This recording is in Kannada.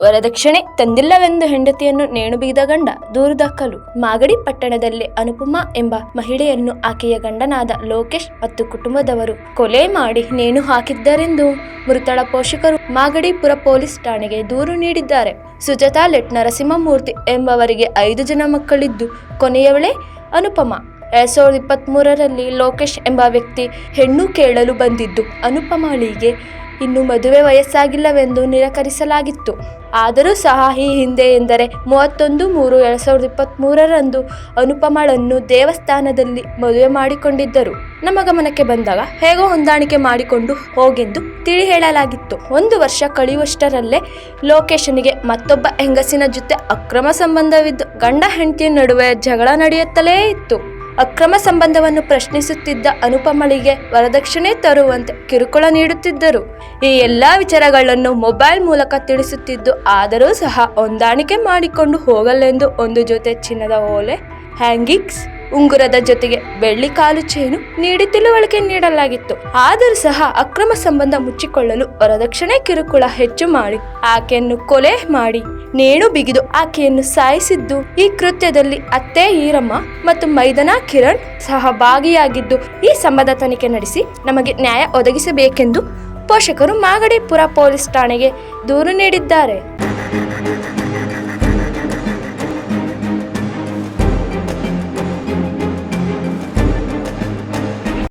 ವರದಕ್ಷಿಣೆ ತಂದಿಲ್ಲವೆಂದು ಹೆಂಡತಿಯನ್ನು ನೇಣು ಬಿಗಿದ ಗಂಡ ದೂರು ದಾಖಲು. ಮಾಗಡಿ ಪಟ್ಟಣದಲ್ಲಿ ಅನುಪಮಾ ಎಂಬ ಮಹಿಳೆಯನ್ನು ಆಕೆಯ ಗಂಡನಾದ ಲೋಕೇಶ್ ಮತ್ತು ಕುಟುಂಬದವರು ಕೊಲೆ ಮಾಡಿ ನೇಣು ಹಾಕಿದ್ದರೆಂದು ಮೃತಳ ಪೋಷಕರು ಮಾಗಡಿಪುರ ಪೊಲೀಸ್ ಠಾಣೆಗೆ ದೂರು ನೀಡಿದ್ದಾರೆ. ಸುಜಾತಾ ಲೆಟ್ ನರಸಿಂಹಮೂರ್ತಿ ಎಂಬವರಿಗೆ 5 ಜನ ಮಕ್ಕಳಿದ್ದು ಕೊನೆಯವಳೇ ಅನುಪಮಾ. 2023ರಲ್ಲಿ ಲೋಕೇಶ್ ಎಂಬ ವ್ಯಕ್ತಿ ಹೆಣ್ಣು ಕೇಳಲು ಬಂದಿದ್ದು ಅನುಪಮಾಳಿಗೆ ಇನ್ನು ಮದುವೆ ವಯಸ್ಸಾಗಿಲ್ಲವೆಂದು ನಿರಾಕರಿಸಲಾಗಿತ್ತು. ಆದರೂ ಸಹ ಈ ಹಿಂದೆ ಎಂದರೆ 31/3/2023ರಂದು ಅನುಪಮಾಳನ್ನು ದೇವಸ್ಥಾನದಲ್ಲಿ ಮದುವೆ ಮಾಡಿಕೊಂಡಿದ್ದರು. ನಮ್ಮ ಗಮನಕ್ಕೆ ಬಂದಾಗ ಹೇಗೋ ಹೊಂದಾಣಿಕೆ ಮಾಡಿಕೊಂಡು ಹೋಗೆಂದು ತಿಳಿ ಹೇಳಲಾಗಿತ್ತು. 1 ವರ್ಷ ಕಳೆಯುವಷ್ಟರಲ್ಲೇ ಲೋಕೇಶನಿಗೆ ಮತ್ತೊಬ್ಬ ಹೆಂಗಸಿನ ಜೊತೆ ಅಕ್ರಮ ಸಂಬಂಧವಿದ್ದು ಗಂಡ ಹೆಂಡತಿಯ ನಡುವೆ ಜಗಳ ನಡೆಯುತ್ತಲೇ ಇತ್ತು. ಅಕ್ರಮ ಸಂಬಂಧವನ್ನು ಪ್ರಶ್ನಿಸುತ್ತಿದ್ದ ಅನುಪಮಳಿಗೆ ವರದಕ್ಷಿಣೆ ತರುವಂತೆ ಕಿರುಕುಳ ನೀಡುತ್ತಿದ್ದರು. ಈ ಎಲ್ಲಾ ವಿಚಾರಗಳನ್ನು ಮೊಬೈಲ್ ಮೂಲಕ ತಿಳಿಸುತ್ತಿದ್ದು, ಆದರೂ ಸಹ ಹೊಂದಾಣಿಕೆ ಮಾಡಿಕೊಂಡು ಹೋಗಲೆಂದು ಒಂದು ಜೊತೆ ಚಿನ್ನದ ಓಲೆ, ಹ್ಯಾಂಗಿಂಗ್ಸ್, ಉಂಗುರದ ಜೊತೆಗೆ ಬೆಳ್ಳಿ ಕಾಲು ಚೈನು ನೀಡಿ ತಿಳುವಳಿಕೆ ನೀಡಲಾಗಿತ್ತು. ಆದರೂ ಸಹ ಅಕ್ರಮ ಸಂಬಂಧ ಮುಚ್ಚಿಕೊಳ್ಳಲು ವರದಕ್ಷಿಣೆ ಕಿರುಕುಳ ಹೆಚ್ಚು ಮಾಡಿ ಆಕೆಯನ್ನು ಕೊಲೆ ಮಾಡಿ ನೇಣು ಬಿಗಿದು ಆಕೆಯನ್ನು ಸಾಯಿಸಿದ್ದು. ಈ ಕೃತ್ಯದಲ್ಲಿ ಅತ್ತೆ ಈರಮ್ಮ ಮತ್ತು ಮೈದನಾ ಕಿರಣ್ ಸಹ ಭಾಗಿಯಾಗಿದ್ದು, ಈ ಸಂಬಂಧ ತನಿಖೆ ನಡೆಸಿ ನಮಗೆ ನ್ಯಾಯ ಒದಗಿಸಬೇಕೆಂದು ಪೋಷಕರು ಮಾಗಡಿಪುರ ಪೊಲೀಸ್ ಠಾಣೆಗೆ ದೂರು ನೀಡಿದ್ದಾರೆ.